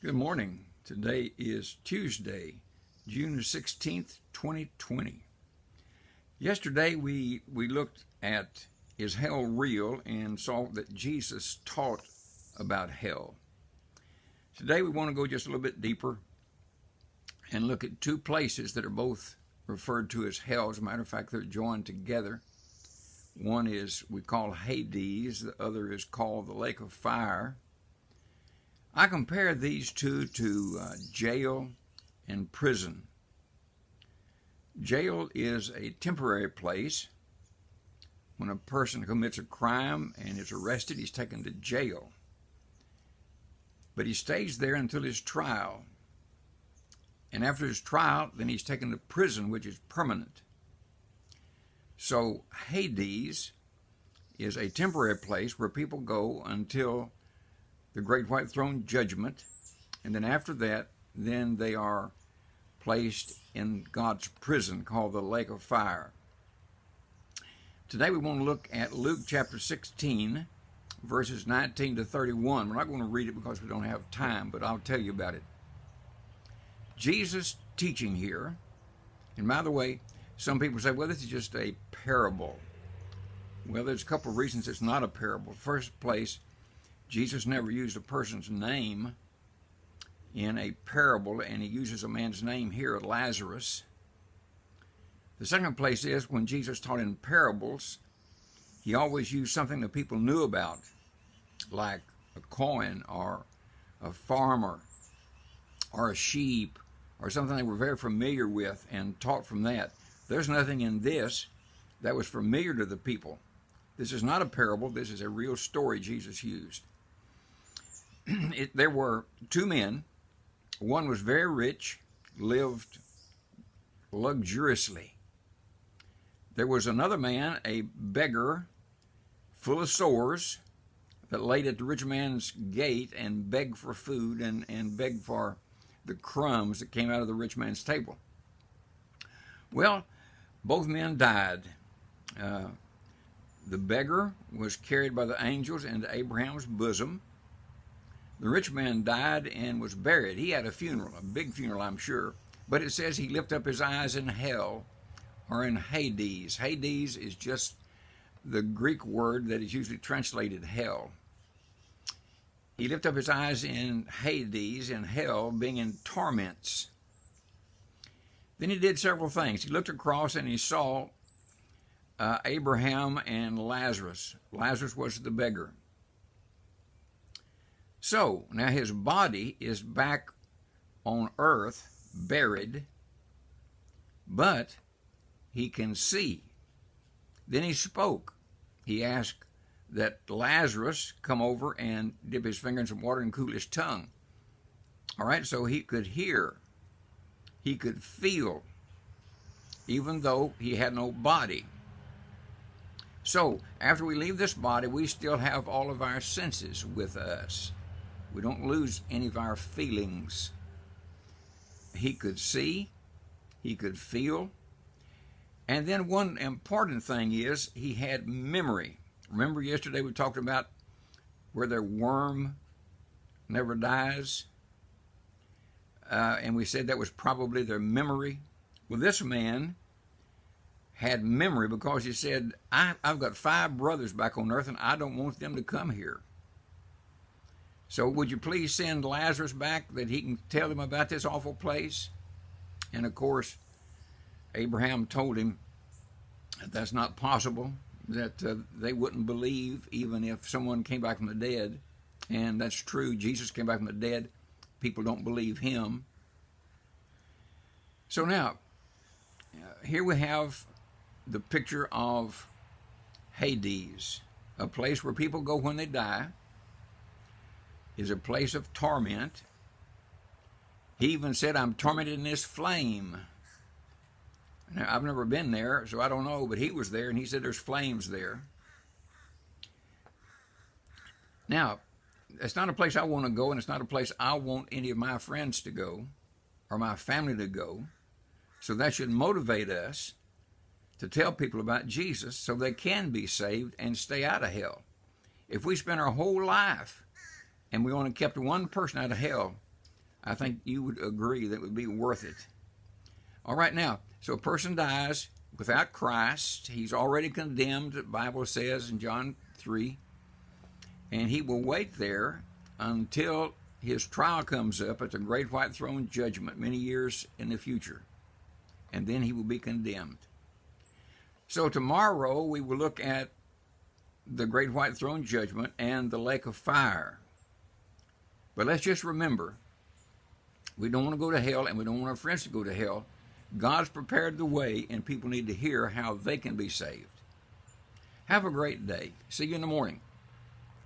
Good morning. Today is Tuesday, June 16th, 2020. Yesterday we looked at Is Hell Real and saw that Jesus taught about hell. Today we want to go just a little bit deeper and look at two places that are both referred to as hell. As a matter of fact, they're joined together. One is we call Hades, the other is called the lake of fire. I compare these two to jail and prison. Jail is a temporary place. When a person commits a crime and is arrested, he's taken to jail. But he stays there until his trial. And after his trial, then he's taken to prison, which is permanent. So Hades is a temporary place where people go until the Great White Throne Judgment, and then after that, then they are placed in God's prison called the lake of fire. Today we want to look at Luke chapter 16, verses 19 to 31. We're not going to read it because we don't have time, but I'll tell you about it. Jesus teaching here, and by the way, some people say, well, this is just a parable. Well, there's a couple of reasons it's not a parable. First place, Jesus never used a person's name in a parable, and he uses a man's name here, Lazarus. The second place is when Jesus taught in parables, he always used something that people knew about, like a coin or a farmer or a sheep or something they were very familiar with, and taught from that. There's nothing in this that was familiar to the people. This is not a parable. This is a real story Jesus used. There were two men. One was very rich, lived luxuriously. There was another man, a beggar, full of sores, that laid at the rich man's gate and begged for food and begged for the crumbs that came out of the rich man's table. Well, both men died. The beggar was carried by the angels into Abraham's bosom. The rich man died and was buried. He had a funeral, a big funeral, I'm sure. But it says he lifted up his eyes in hell, or in Hades. Hades is just the Greek word that is usually translated hell. He lifted up his eyes in Hades, in hell, being in torments. Then he did several things. He looked across and he saw Abraham and Lazarus. Lazarus was the beggar. So, now his body is back on earth, buried, but he can see. Then he spoke. He asked that Lazarus come over and dip his finger in some water and cool his tongue. All right, so he could hear. He could feel, even though he had no body. So, after we leave this body, we still have all of our senses with us. We don't lose any of our feelings. He could see, he could feel, and then one important thing is he had memory. Remember yesterday we talked about where their worm never dies? And we said that was probably their memory. Well, this man had memory because he said, I've got 5 brothers back on earth and I don't want them to come here. So would you please send Lazarus back that he can tell them about this awful place? And of course, Abraham told him that that's not possible, that they wouldn't believe even if someone came back from the dead. And that's true. Jesus came back from the dead. People don't believe him. So now, here we have the picture of Hades, a place where people go when they die. Is a place of torment. He even said, I'm tormented in this flame. Now, I've never been there, so I don't know, but he was there, and he said there's flames there. Now, it's not a place I want to go, and it's not a place I want any of my friends to go or my family to go. So that should motivate us to tell people about Jesus so they can be saved and stay out of hell. If we spend our whole life and we only kept one person out of hell, I think you would agree that it would be worth it. All right, now, so a person dies without Christ. He's already condemned, the Bible says in John 3, and he will wait there until his trial comes up at the great white throne judgment many years in the future, and then he will be condemned. So tomorrow we will look at the great white throne judgment and the lake of fire. But let's just remember, we don't want to go to hell, and we don't want our friends to go to hell. God's prepared the way, and people need to hear how they can be saved. Have a great day. See you in the morning.